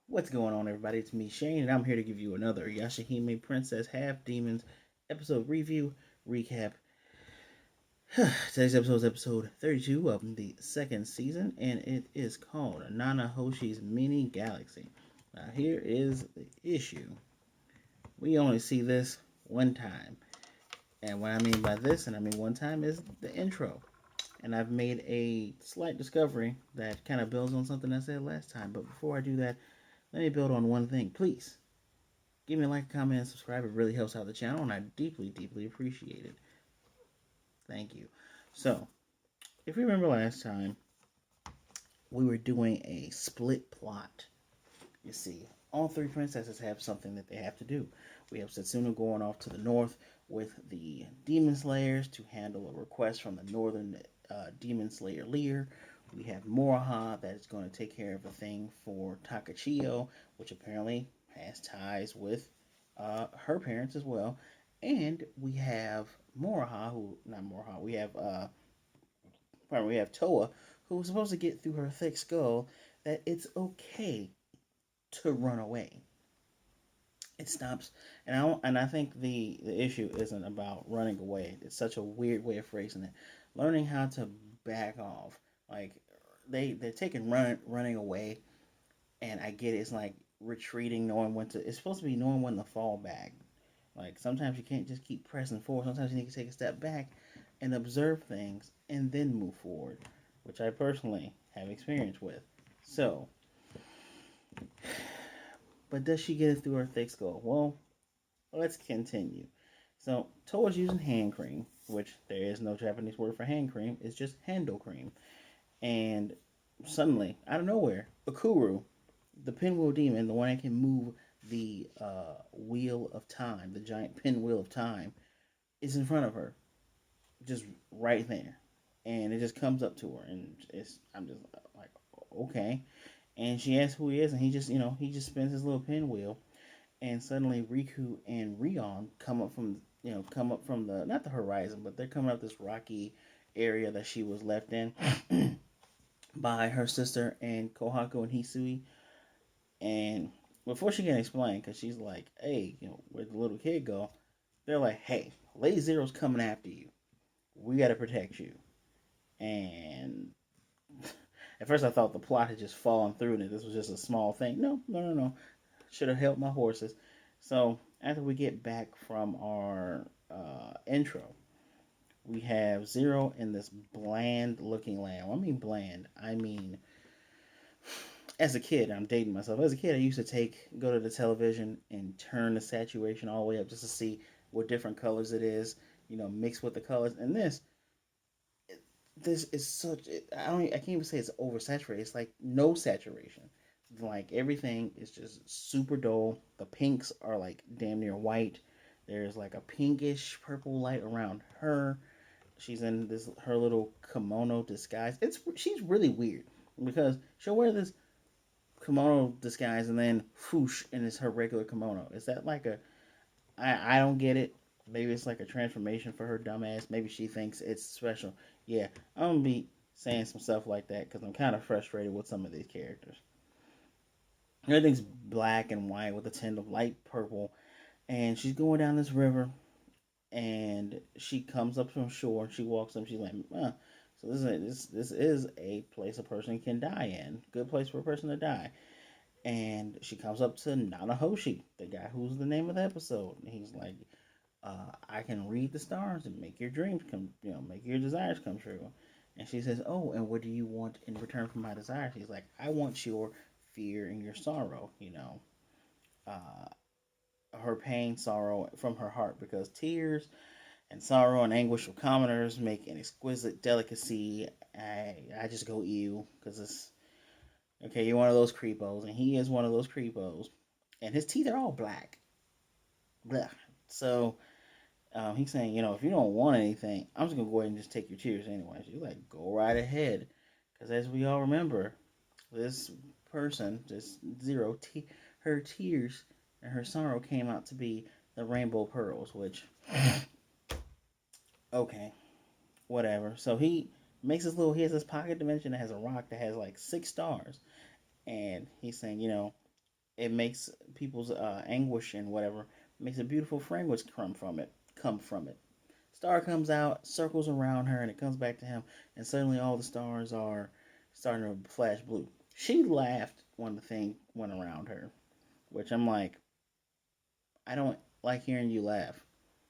What's going on, everybody? It's me, Shane, and I'm here to give you another Yashahime Princess Half Demons episode review recap. Today's episode is episode 32 of the second season, and it is called Nanahoshi's Mini Galaxy. Now, here is the issue. We only see this one time, and what I mean by this, and I mean one time, is the intro. And I've made a slight discovery that kind of builds on something I said last time. But before I do that, let me build on one thing. Please give me a like, comment, and subscribe. It really helps out the channel, and I deeply, deeply appreciate it. Thank you. So, if you remember last time, we were doing a split plot. You see, all three princesses have something that they have to do. We have Setsuna going off to the north with the Demon Slayers to handle a request from the northern Demon Slayer leader. We have Moroha that is going to take care of a thing for Takechiyo, which apparently has ties with her parents as well. And we have Moraha, who not Moraha. We have Towa, who was supposed to get through her thick skull that it's okay to run away. It stops, and I think the issue isn't about running away. It's such a weird way of phrasing it. Learning how to back off, like they're taking running away, and I get it. It's like retreating, knowing when to. It's supposed to be knowing when to fall back. Like sometimes you can't just keep pressing forward. Sometimes you need to take a step back and observe things and then move forward, which I personally have experience with. So, but does she get it through her thick skull? Well, let's continue. So, Toa's using hand cream, which there is no Japanese word for hand cream. It's just handle cream. And suddenly, out of nowhere, Akuru, the pinwheel demon, the one that can move the wheel of time, the giant pinwheel of time, is in front of her, just right there. And it just comes up to her, and I'm just like, okay. And she asks who he is, and he just spins his little pinwheel, and suddenly Riku and Rion come up from the not the horizon, but they're coming up this rocky area that she was left in by her sister and Kohaku and Hisui. And before she can explain, because she's like, "Hey, where'd the little kid go?" They're like, "Hey, Lady Zero's coming after you. We got to protect you." And at first, I thought the plot had just fallen through and that this was just a small thing. No, no, no, no. Should have helped my horses. So after we get back from our intro, we have Zero in this bland looking land. When I mean bland, I mean as a kid, I'm dating myself. As a kid, I used to go to the television and turn the saturation all the way up just to see what different colors it is, mix with the colors. And this is such. I can't even say it's oversaturated. It's like no saturation. Like everything is just super dull. The pinks are like damn near white. There's like a pinkish purple light around her. She's in this her little kimono disguise. She's really weird because she'll wear this kimono disguise and then whoosh and it's her regular kimono. Is that like a I don't get it. Maybe it's like a transformation for her dumbass. Maybe she thinks it's special. Yeah, I'm gonna be saying some stuff like that because I'm kind of frustrated with some of these characters. Everything's black and white with a tint of light purple, and she's going down this river, and she comes up from shore, and she walks up. She's like, so this is a place a person can die in. Good place for a person to die. And she comes up to Nanahoshi, the guy who's the name of the episode. And he's like, I can read the stars and make your dreams come, make your desires come true. And she says, oh, and what do you want in return for my desires? He's like, I want your fear and your sorrow, uh, her pain, sorrow from her heart, because tears and sorrow and anguish of commoners make an exquisite delicacy. I just go ew, because it's, okay, you're one of those creepos, and he is one of those creepos. And his teeth are all black. Blah. So he's saying, if you don't want anything, I'm just gonna go ahead and just take your tears anyway. She's like, go right ahead, because as we all remember, this person, just Zero, her tears and her sorrow came out to be the rainbow pearls. Which, okay, whatever. So he has this pocket dimension that has a rock that has like 6 stars, and he's saying, it makes people's anguish and whatever makes a beautiful fragrance come from it. Come from it. Star comes out, circles around her, and it comes back to him, and suddenly all the stars are starting to flash blue. She laughed when the thing went around her, which I'm like, I don't like hearing you laugh.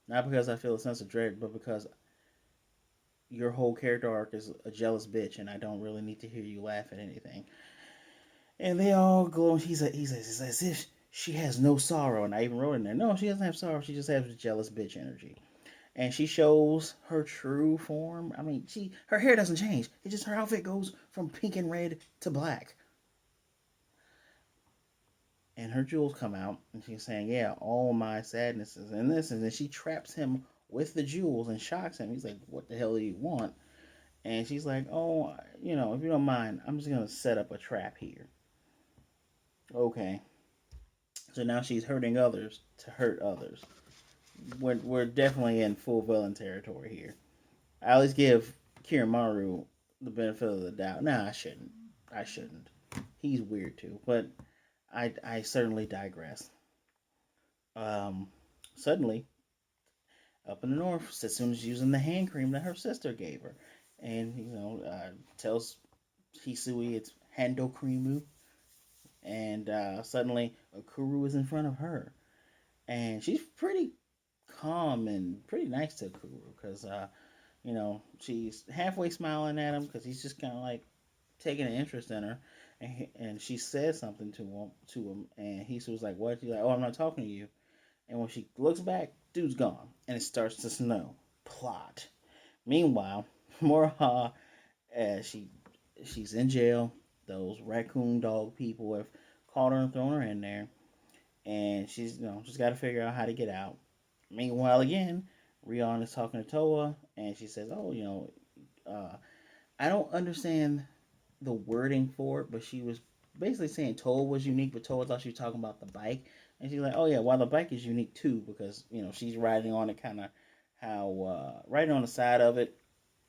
Not because I feel a sense of dread, but because your whole character arc is a jealous bitch, and I don't really need to hear you laugh at anything. And they all glow. He's as if she has no sorrow, and I even wrote in there, no, she doesn't have sorrow. She just has jealous bitch energy. And she shows her true form. I mean, her hair doesn't change. It's just her outfit goes from pink and red to black. And her jewels come out, and she's saying, "Yeah, all my sadness is in this." And then she traps him with the jewels and shocks him. He's like, "What the hell do you want?" And she's like, "Oh, if you don't mind, I'm just gonna set up a trap here." Okay. So now she's hurting others to hurt others. We're definitely in full villain territory here. I always give Kiramaru the benefit of the doubt. Nah, I shouldn't. I shouldn't. He's weird too, but I certainly digress. Um, Suddenly, up in the north, Setsuna's using the hand cream that her sister gave her, and tells Hisui it's Hando Creamu, and suddenly Akuru is in front of her, and she's pretty calm and pretty nice to Akuru because she's halfway smiling at him because he's just kind of like taking an interest in her, and she says something to him, and he was like, "What?" She's like, "Oh, I'm not talking to you." And when she looks back, dude's gone, and it starts to snow. Plot. Meanwhile, Moraha, she she's in jail. Those raccoon dog people have caught her and thrown her in there, and she's just got to figure out how to get out. Meanwhile, again, Rion is talking to Towa, and she says, "Oh, I don't understand the wording for it, but she was basically saying Toa was unique, but Toa thought she was talking about the bike, and she's like, "Oh yeah, well the bike is unique too because she's riding on it, kind of how riding on the side of it,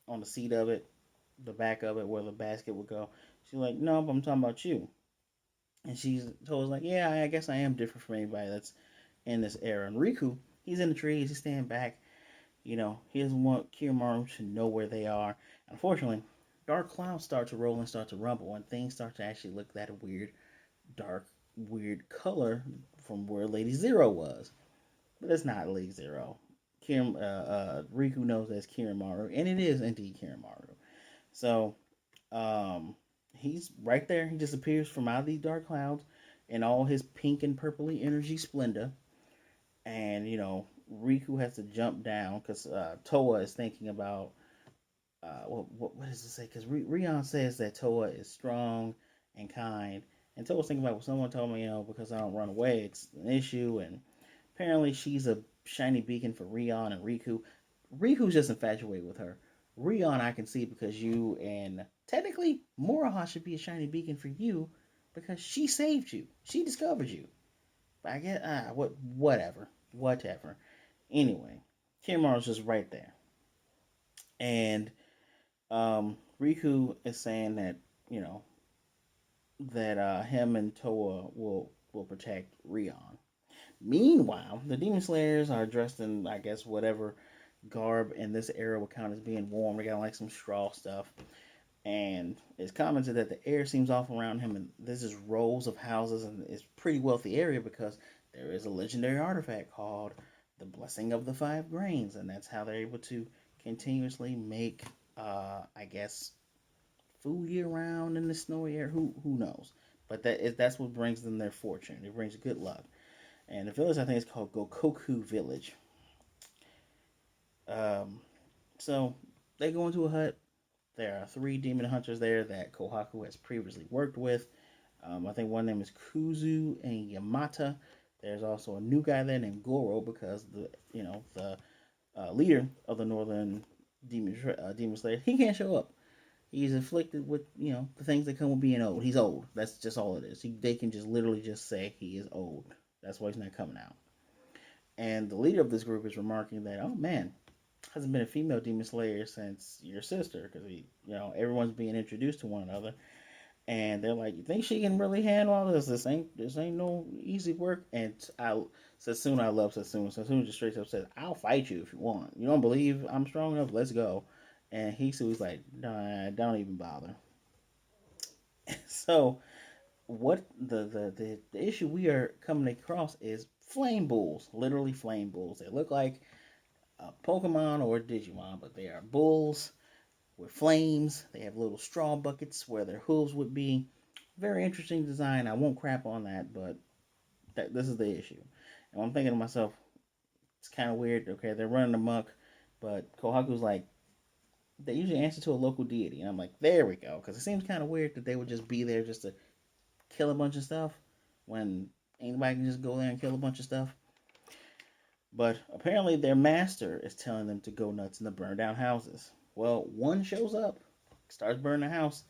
on the seat of it, the back of it, where the basket would go." She's like, "No, but I'm talking about you," and she's Toa's like, "Yeah, I guess I am different from anybody that's in this era." And Riku, he's in the trees, he's standing back, he doesn't want Kiramaru to know where they are. Unfortunately, dark clouds start to roll and start to rumble, and things start to actually look that weird, dark, weird color from where Lady Zero was. But it's not Lady Zero. Riku knows that's Kiramaru, and it is indeed Kiramaru. So he's right there. He disappears from out of these dark clouds in all his pink and purpley energy splendor. And Riku has to jump down because Toa is thinking about what does it say? Because Rion says that Toa is strong and kind, and Toa's thinking about, well, someone told me, because I don't run away, it's an issue, and apparently she's a shiny beacon for Rion and Riku. Riku's just infatuated with her. Rion, I can see because you and technically Moroha should be a shiny beacon for you because she saved you, she discovered you. But I get whatever. Anyway, Kimaru's just right there, and Riku is saying that you know him and Toa will protect Rion. Meanwhile, the Demon Slayers are dressed in, I guess, whatever garb in this era would count as being warm. They got like some straw stuff, and it's commented that the air seems off around him, and there's just rows of houses, and it's a pretty wealthy area because there is a legendary artifact called the Blessing of the Five Grains, and that's how they're able to continuously make, I guess, food year round in the snowy air. Who knows? But that's what brings them their fortune. It brings good luck. And the village, I think, is called Gokoku Village. Um, so they go into a hut. There are three demon hunters there that Kohaku has previously worked with. I think one name is Kuzu and Yamata. There's also a new guy there named Goro because the leader of the Northern Demon Slayer, he can't show up. He's afflicted with the things that come with being old. He's old. That's just all it is. They can just literally just say he is old. That's why he's not coming out. And the leader of this group is remarking that, oh man, hasn't been a female demon slayer since your sister, because everyone's being introduced to one another. And they're like, "You think she can really handle all this? This ain't no easy work." And Setsuna, I love Setsuna. Setsuna just straight up says, "I'll fight you if you want. You don't believe I'm strong enough? Let's go." And Hisui's like, "Nah, don't even bother." So what the issue we are coming across is flame bulls, literally flame bulls. They look like a Pokemon or a Digimon, but they are bulls with flames. They have little straw buckets where their hooves would be. Very interesting design. I won't crap on that, but this is the issue. And I'm thinking to myself, it's kind of weird. Okay, they're running amok, but Kohaku's like, they usually answer to a local deity. And I'm like, there we go. Because it seems kind of weird that they would just be there just to kill a bunch of stuff when anybody can just go there and kill a bunch of stuff. But apparently their master is telling them to go nuts and to burn down houses. Well, one shows up, starts burning the house.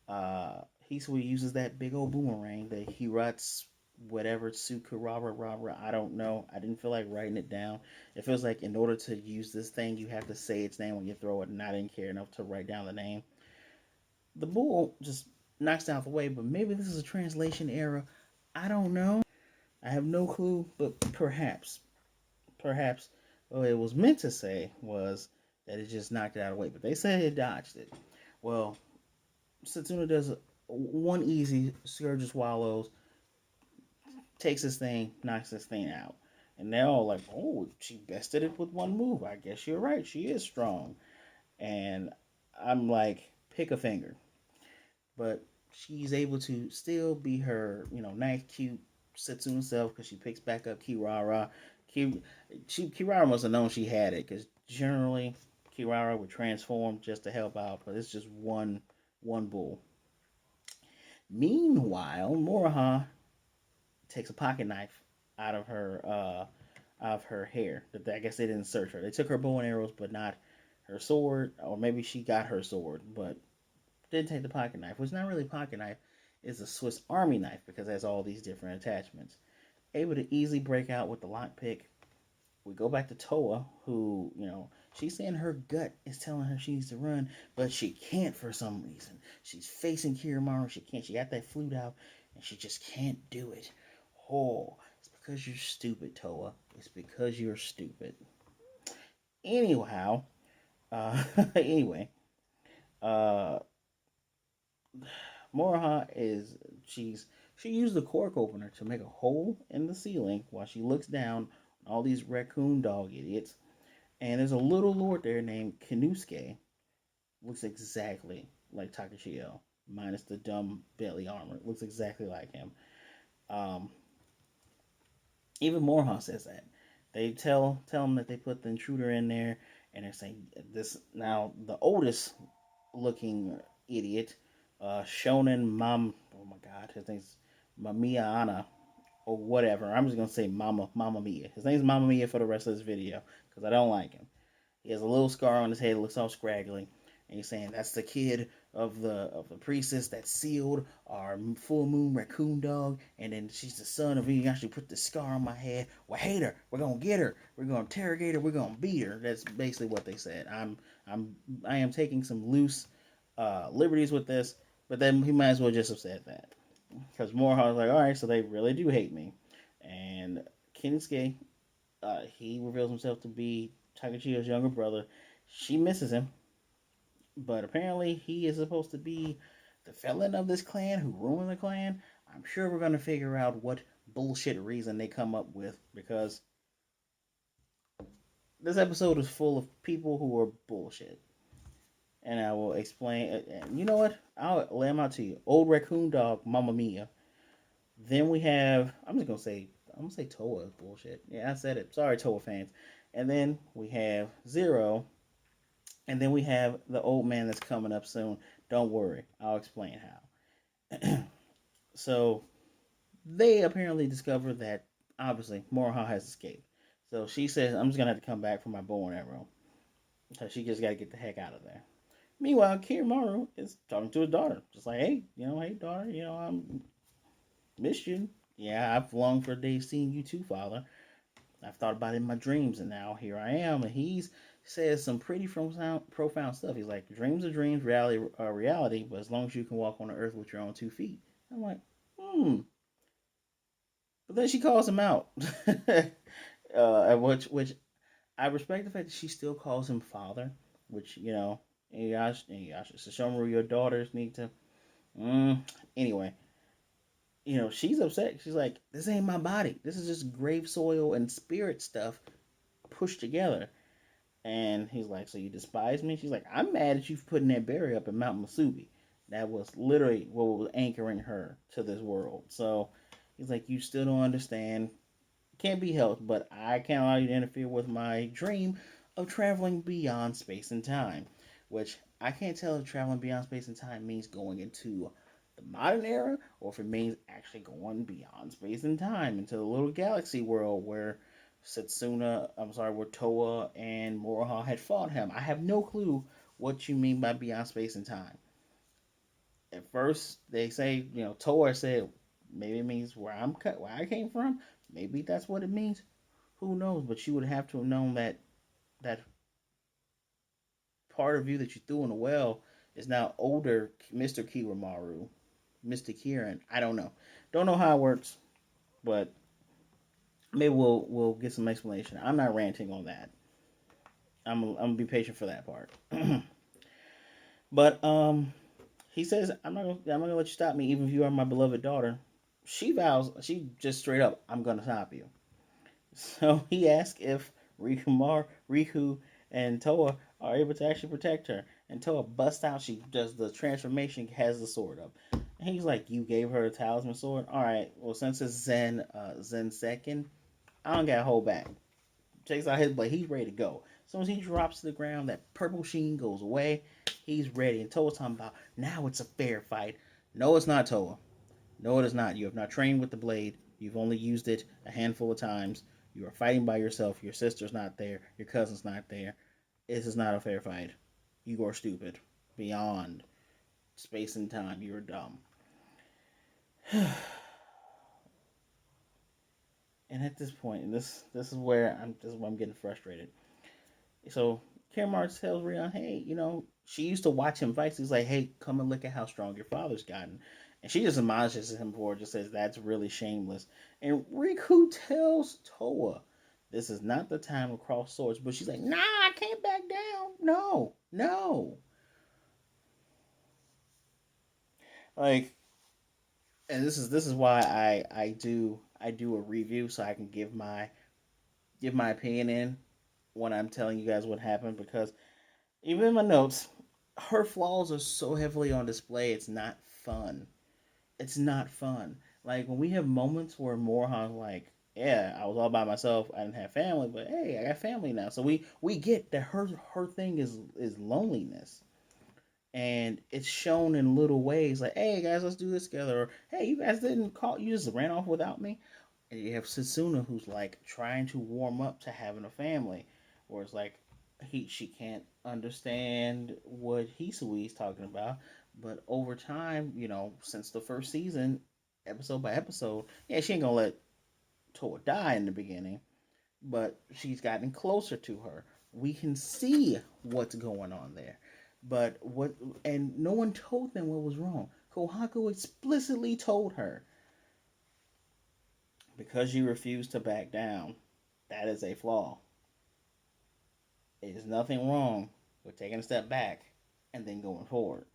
Hisui uses that big old boomerang, the Hiratsu whatever Tsukurara. I don't know. I didn't feel like writing it down. It feels like in order to use this thing, you have to say its name when you throw it, and I didn't care enough to write down the name. The bull just knocks it out the way, but maybe this is a translation error. I don't know. I have no clue, but perhaps what it was meant to say was that it just knocked it out of the way, but they said it dodged it. Well, Setsuna does one easy Scourge Swallows, takes this thing, knocks this thing out. And they're all like, oh, she bested it with one move. I guess you're right. She is strong. And I'm like, pick a finger. But she's able to still be her, nice, cute Setsuna self because she picks back up Kirara. Kirara must have known she had it because generally Kirara would transform just to help out, but it's just one bull. Meanwhile, Moraha takes a pocket knife out of her hair. I guess they didn't search her. They took her bow and arrows, but not her sword, or maybe she got her sword, but didn't take the pocket knife, which is not really a pocket knife. It's a Swiss Army knife because it has all these different attachments. Able to easily break out with the lockpick. We go back to Towa, who, she's saying her gut is telling her she needs to run, but she can't for some reason. She's facing Kiramaru, she can't. She got that flute out, and she just can't do it. Oh, it's because you're stupid, Towa. It's because you're stupid. Anyhow, anyway, uh, Moroha is she used the cork opener to make a hole in the ceiling while she looks down on all these raccoon dog idiots. And there's a little lord there named Kinusuke. Looks exactly like Takechiyo, minus the dumb belly armor. Looks exactly like him. Um, Even Moroha says that. They tell him that they put the intruder in there, and they're saying this now. The oldest looking idiot, Shonen Mam. Oh my God, his name's Mamiya Ana or whatever. I'm just gonna say Mama Mia. His name's Mama Mia for the rest of this video because I don't like him. He has a little scar on his head, looks all scraggly, and he's saying that's the kid of the priestess that sealed our full moon raccoon dog, and then she's the son of Inuyasha. Put the scar on my head. We hate her. We're gonna get her. We're gonna interrogate her. We're gonna beat her. That's basically what they said. I am taking some loose liberties with this, but then he might as well just have said that because Morehouse was like, all right, so they really do hate me, and Kensuke he reveals himself to be Takechiyo's younger brother. She misses him, but apparently he is supposed to be the felon of this clan who ruined the clan. I'm sure we're going to figure out what bullshit reason they come up with because this episode is full of people who are bullshit. And I will explain. You know what? I'll lay them out to you. Old raccoon dog, Mamma Mia. Then we have. I'm gonna say Toa is bullshit. Yeah, I said it. Sorry, Toa fans. And then we have Zero, and then we have the old man that's coming up soon. Don't worry, I'll explain how. So they apparently discover that obviously Moroha has escaped. So she says, "I'm just gonna have to come back for my bow and arrow." So she just got to get the heck out of there. Meanwhile, Kiramaru is talking to his daughter, just like, "Hey, hey daughter, I'm missed you. Yeah, I've longed for a day seeing you too, father. I've thought about it in my dreams, and now here I am." And he's says some pretty profound stuff. He's like, dreams are dreams, reality are reality, but as long as you can walk on the earth with your own 2 feet. I'm like, hmm. But then she calls him out, which I respect the fact that she still calls him father, which Inuyasha, Sesshomaru, your daughters need to. Anyway, she's upset. She's like, this ain't my body. This is just grave soil and spirit stuff pushed together. And he's like, so you despise me? She's like, I'm mad at you for putting that berry up in Mount Masubi. That was literally what was anchoring her to this world. So he's like, you still don't understand. Can't be helped, but I can't allow you to interfere with my dream of traveling beyond space and time. Which I can't tell if traveling beyond space and time means going into the modern era or if it means actually going beyond space and time into the little galaxy world where where Towa and Moroha had fought him. I have no clue what you mean by beyond space and time. At first, they say, Towa said maybe it means where I came from. Maybe that's what it means. Who knows? But you would have to have known that part of you that you threw in the well is now older Mr. Kiramaru, Mr. Kiran. I don't know. Don't know how it works, but maybe we'll get some explanation. I'm not ranting on that. I'm gonna be patient for that part. But he says I'm not gonna let you stop me, even if you are my beloved daughter. She vows. She just straight up, I'm gonna stop you. So he asks if Riku, and Toa are able to actually protect her. And Toa busts out. She does the transformation, has the sword up. And he's like, "You gave her a talisman sword. All right. Well, since it's Zen second, I don't gotta hold back." Takes out his blade. He's ready to go. As soon as he drops to the ground, that purple sheen goes away. He's ready. And Toa's talking about now it's a fair fight. No, it's not, Toa. No, it is not. You have not trained with the blade. You've only used it a handful of times. You are fighting by yourself. Your sister's not there. Your cousin's not there. This is not a fair fight. You are stupid. Beyond space and time, you're dumb. And at this point, and this is where I'm getting frustrated. So Kiramaru tells Rion, hey, she used to watch him fight. So he's like, hey, come and look at how strong your father's gotten. And she just admonishes him for it, just says that's really shameless. And Riku tells Toa, this is not the time to cross swords. But she's like, nah, I can't back down. No, no. Like, and this is why I do a review so I can give my opinion in when I'm telling you guys what happened because even in my notes, her flaws are so heavily on display. It's not fun. It's not fun. Like when we have moments where Morahan's like, "Yeah, I was all by myself. I didn't have family, but hey, I got family now." So we get that her thing is loneliness, and it's shown in little ways. Like, "Hey guys, let's do this together." Or, "Hey, you guys didn't call. You just ran off without me." And you have Setsuna who's like trying to warm up to having a family, where it's like she can't understand what Hisui's talking about, but over time, since the first season, episode by episode, yeah, she ain't gonna let Toa die in the beginning, but she's gotten closer to her. We can see what's going on there, but what and no one told them what was wrong. Kohaku explicitly told her because you refuse to back down. That is a flaw. There's nothing wrong with taking a step back and then going forward.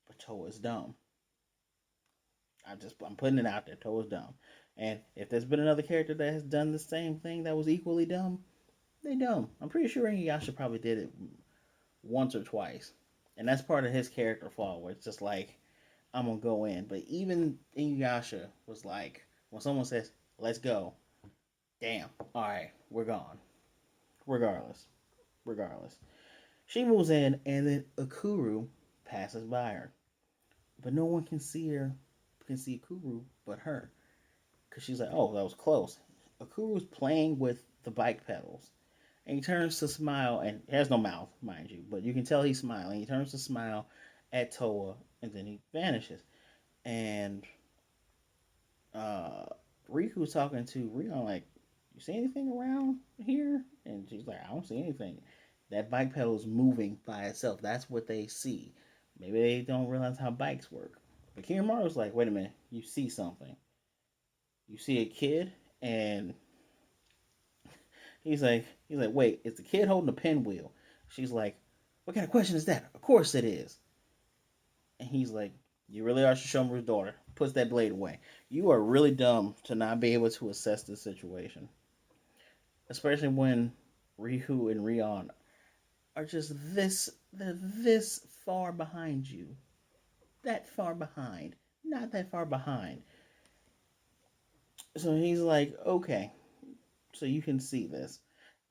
But Toa is dumb. I'm putting it out there. Toa's dumb. And if there's been another character that has done the same thing that was equally dumb, they dumb. I'm pretty sure Inuyasha probably did it once or twice. And that's part of his character flaw where it's just like, I'm gonna go in. But even Inuyasha was like, when someone says, let's go, damn, alright, we're gone. Regardless. Regardless. She moves in, and then Akuru passes by her, but no one can see Akuru but her, because she's like, "Oh, that was close." Akuru's playing with the bike pedals, and he turns to smile, and he has no mouth, mind you, but you can tell he's smiling. He turns to smile at Toa, and then he vanishes. And uh, Riku's talking to Rion like, "You see anything around here?" And she's like, "I don't see anything." That bike pedal is moving by itself. That's what they see. Maybe they don't realize how bikes work. But Kiramaru's like, wait a minute, you see something. You see a kid, and he's like, wait, is the kid holding a pinwheel? She's like, what kind of question is that? Of course it is. And he's like, you really are Shishomaru's daughter. Puts that blade away. You are really dumb to not be able to assess this situation. Especially when Rihu and Rion are just they're this far behind you. That far behind. Not that far behind. So he's like, okay, so you can see this.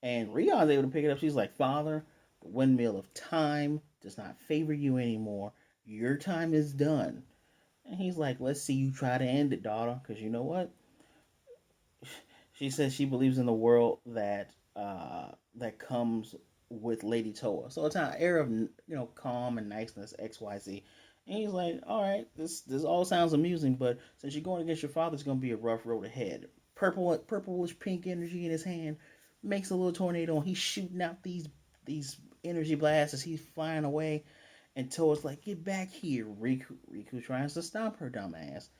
And Rion's able to pick it up. She's like, Father, the windmill of time does not favor you anymore. Your time is done. And he's like, let's see you try to end it, daughter. Because you know what? She says she believes in the world that comes with Lady Toa. So it's an air of calm and niceness, XYZ. And he's like, all right, this all sounds amusing, but since you're going against your father, it's gonna be a rough road ahead. Purplish pink energy in his hand makes a little tornado, and he's shooting out these energy blasts as he's flying away. And Toa's like, get back here. Riku tries to stop her dumb ass.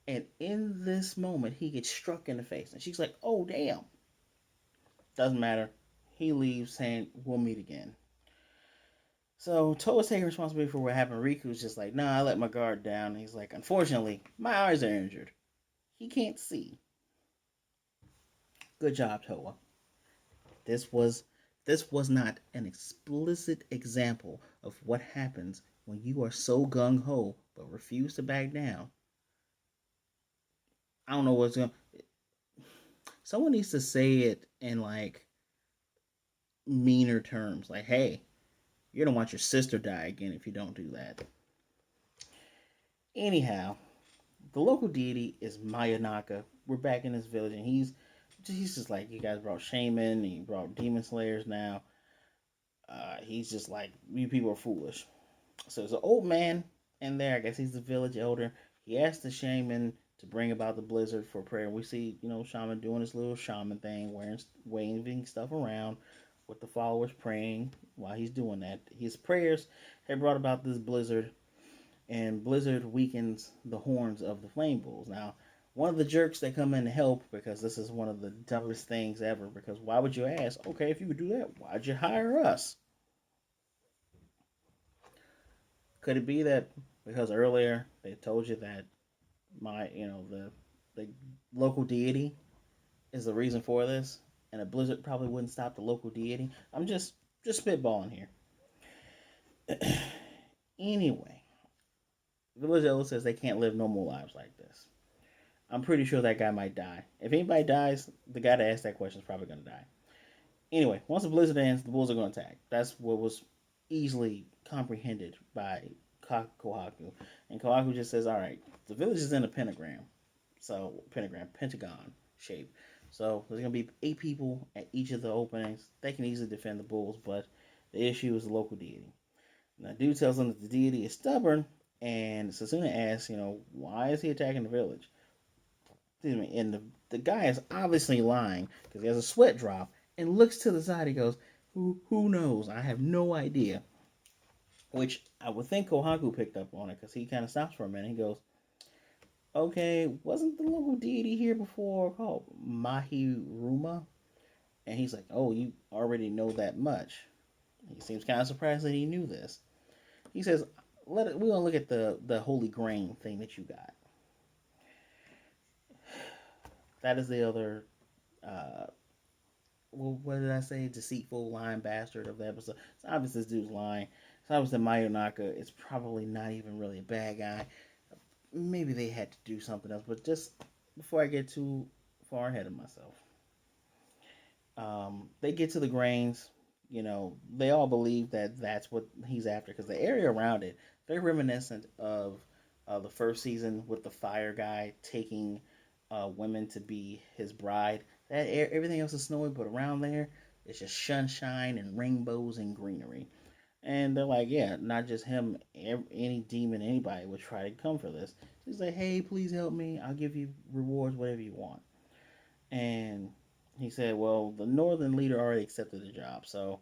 And in this moment, he gets struck in the face. And she's like, oh, damn. Doesn't matter. He leaves saying, we'll meet again. So Toa's taking responsibility for what happened. Riku's just like, nah, I let my guard down. And he's like, unfortunately, my eyes are injured. He can't see. Good job, Toa. This was this was not an explicit example of what happens when you are so gung ho but refuse to back down. I don't know what's going. Someone needs to say it in like meaner terms, like, "Hey, you're gonna watch your sister die again if you don't do that." Anyhow, the local deity is Mayanaka. We're back in this village, and he's just like, you guys brought shaman, and you brought demon slayers now. He's just like, you people are foolish. So there's an old man in there. I guess he's the village elder. He asked the shaman to bring about the blizzard for prayer. We see, shaman doing his little shaman thing, waving stuff around with the followers praying while he's doing that. His prayers have brought about this blizzard, and blizzard weakens the horns of the flame bulls. Now, one of the jerks that come in to help, because this is one of the dumbest things ever, because why would you ask, okay, if you would do that, why'd you hire us? Could it be that because earlier they told you that the local deity is the reason for this, and a blizzard probably wouldn't stop the local deity? I'm just spitballing here. Anyway, Village Elder says they can't live normal lives like this. I'm pretty sure that guy might die. If anybody dies, the guy that asked that question is probably going to die. Anyway, once the blizzard ends, the bulls are going to attack. That's what was easily comprehended by Kohaku. And Kohaku just says, all right, the village is in a pentagram. So, pentagon shape. So, there's going to be 8 people at each of the openings. They can easily defend the bulls, but the issue is the local deity. Now, dude tells them that the deity is stubborn, and Setsuna asks, why is he attacking the village? Excuse me. And the guy is obviously lying because he has a sweat drop and looks to the side. He goes, who knows? I have no idea. Which I would think Kohaku picked up on it because he kind of stops for a minute. He goes, okay, wasn't the local deity here before called Mahiruma? And he's like, oh, you already know that much. He seems kind of surprised that he knew this. He says, we're going to look at the holy grain thing that you got. That is the other, well, what did I say? Deceitful, lying bastard of the episode. It's obvious this dude's lying. It's obvious that Mayonaka is probably not even really a bad guy. Maybe they had to do something else, but just before I get too far ahead of myself, they get to the grains. They all believe that that's what he's after because the area around it very reminiscent of the first season with the fire guy taking women to be his bride. Everything else is snowy, but around there it's just sunshine and rainbows and greenery. And they're like, yeah, not just him. Any demon, anybody would try to come for this. She's like, hey, please help me. I'll give you rewards, whatever you want. And he said, well, the northern leader already accepted the job, so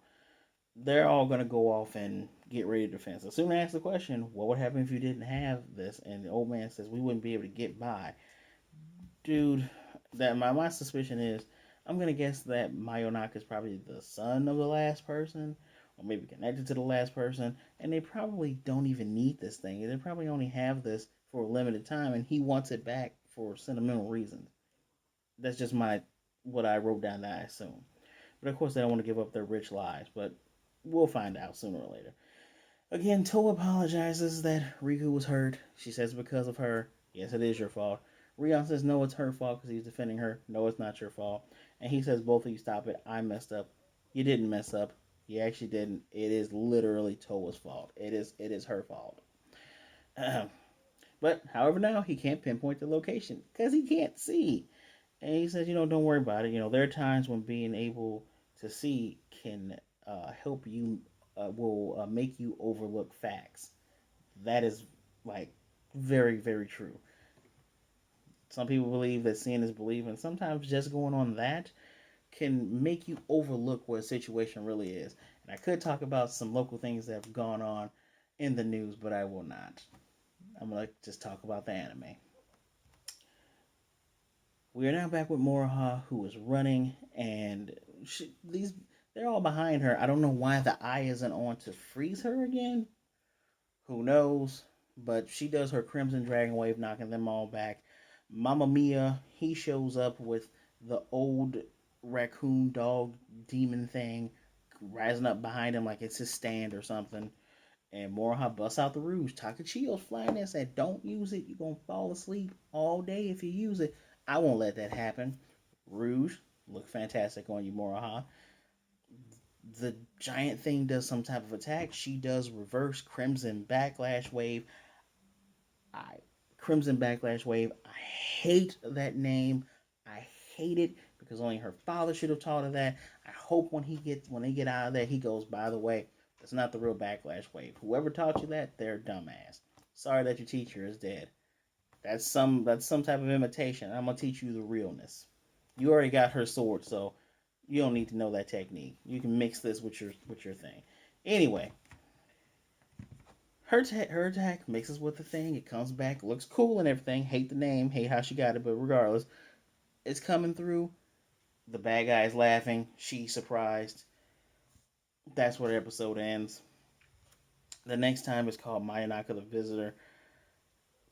they're all gonna go off and get ready to defend. So soon ask the question, what would happen if you didn't have this? And the old man says we wouldn't be able to get by. Dude, that my suspicion is I'm gonna guess that Mayonaka is probably the son of the last person, or maybe connected to the last person, and they probably don't even need this thing. They probably only have this for a limited time, and he wants it back for sentimental reasons. That's just my what I wrote down that I assume. But of course, they don't want to give up their rich lives. But we'll find out sooner or later. Again, Toa apologizes that Riku was hurt. She says because of her. Yes, it is your fault. Rion says no, it's her fault because he's defending her. No, it's not your fault. And he says both of you stop it. I messed up. You didn't mess up. You actually didn't. It is literally Toa's fault. It is her fault. But however, now he can't pinpoint the location because he can't see. And he says, don't worry about it. There are times when being able to see can help you, will make you overlook facts. That is like very, very true. Some people believe that seeing is believing. Sometimes just going on that can make you overlook what a situation really is. And I could talk about some local things that have gone on in the news, but I will not. I'm going to just talk about the anime. We are now back with Moroha, who is running, and they're all behind her. I don't know why the eye isn't on to freeze her again. Who knows? But she does her Crimson Dragon Wave, knocking them all back. Mamma Mia, he shows up with the old raccoon dog demon thing rising up behind him like it's his stand or something. And Moroha busts out the rouge. Takechiyo's flying there and said, don't use it. You're going to fall asleep all day if you use it. I won't let that happen. Rouge, look fantastic on you, Moroha. The giant thing does some type of attack. She does reverse Crimson Backlash Wave. I Crimson Backlash Wave. I hate that name. I hate it because only her father should have taught her that. I hope when they get out of there, he goes, by the way, that's not the real Backlash Wave. Whoever taught you that, they're a dumbass. Sorry that your teacher is dead. That's some type of imitation. I'm gonna teach you the realness. You already got her sword, so you don't need to know that technique. You can mix this with your thing. Anyway, her attack mixes with the thing. It comes back, looks cool and everything. Hate the name, hate how she got it, but regardless, it's coming through. The bad guy is laughing. She's surprised. That's where the episode ends. The next time is called Mayonaka the Visitor.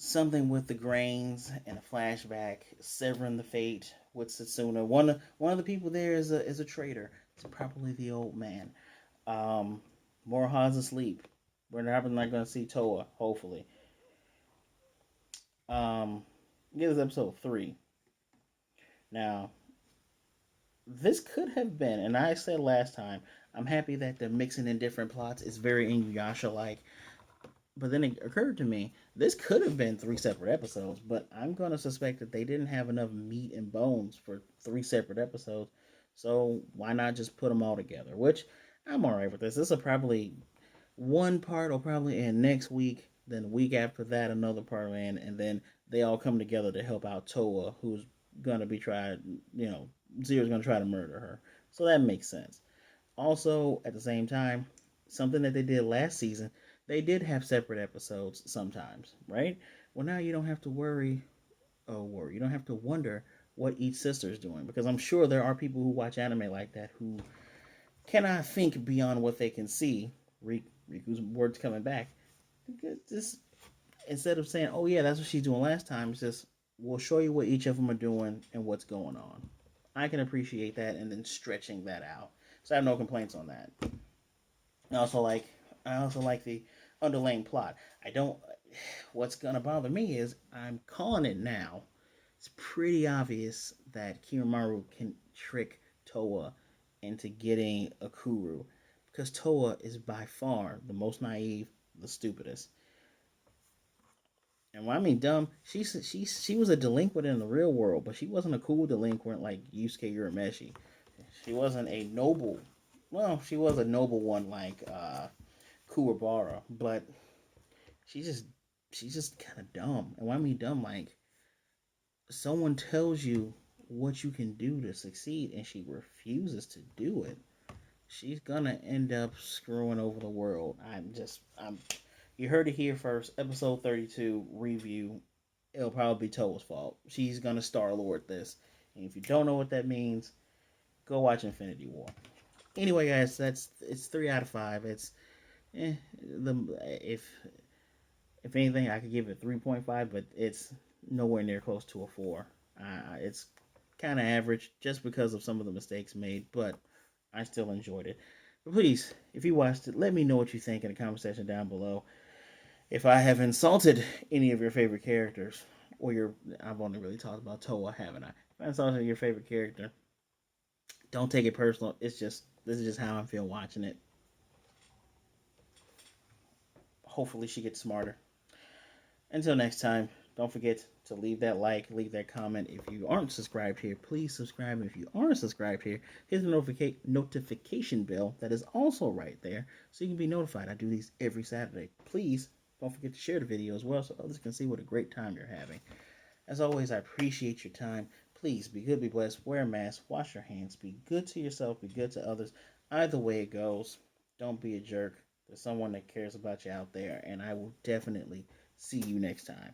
Something with the grains and a flashback, severing the fate with Setsuna. One of the people there is a traitor. It's probably the old man. Um, Moroha's asleep. We're not going to see Toa, hopefully. This is episode 3. Now, this could have been, and I said last time, I'm happy that they're mixing in different plots. It's very Inuyasha like. But then it occurred to me, this could have been 3 separate episodes, but I'm going to suspect that they didn't have enough meat and bones for 3 separate episodes. So why not just put them all together? Which I'm alright with this. This will probably, one part will probably end next week. Then the week after that, another part will end. And then they all come together to help out Toa, who's going to be Zero's going to try to murder her. So that makes sense. Also, at the same time, something that they did last season, they did have separate episodes sometimes, right? Well, now you don't have to worry. You don't have to wonder what each sister is doing because I'm sure there are people who watch anime like that who cannot think beyond what they can see. Riku's words coming back. Just instead of saying, "Oh yeah, that's what she's doing last time," it's just we'll show you what each of them are doing and what's going on. I can appreciate that and then stretching that out. So I have no complaints on that. I also like the underlying plot. I don't. What's gonna bother me is I'm calling it now. It's pretty obvious that Kiramaru can trick Toa into getting a Kuru because Toa is by far the most naive, the stupidest. And when I mean dumb, she was a delinquent in the real world, but she wasn't a cool delinquent like Yusuke Urameshi. She wasn't a noble. Well, she was a noble one like Kuwabara, but she just she's just kind of dumb. And when I mean dumb, like someone tells you what you can do to succeed, and she refuses to do it. she's gonna end up screwing over the world. I'm. You heard it here first. Episode 32 review. It'll probably be Towa's fault. She's gonna Star Lord this, and if you don't know what that means, go watch Infinity War. Anyway, guys, it's 3 out of 5. It's the if anything, I could give it 3.5, but it's nowhere near close to a 4. It's kind of average just because of some of the mistakes made, but I still enjoyed it. But please, if you watched it, let me know what you think in the comment section down below. If I have insulted any of your favorite characters, or I've only really talked about Towa, haven't I? If I insulted your favorite character, don't take it personal. This is just how I feel watching it. Hopefully, she gets smarter. Until next time, don't forget to leave that like, leave that comment. If you aren't subscribed here, please subscribe. If you are subscribed here, hit the notification bell that is also right there so you can be notified. I do these every Saturday. Please don't forget to share the video as well so others can see what a great time you're having. As always, I appreciate your time. Please be good, be blessed, wear a mask, wash your hands, be good to yourself, be good to others. Either way it goes, don't be a jerk. There's someone that cares about you out there, and I will definitely see you next time.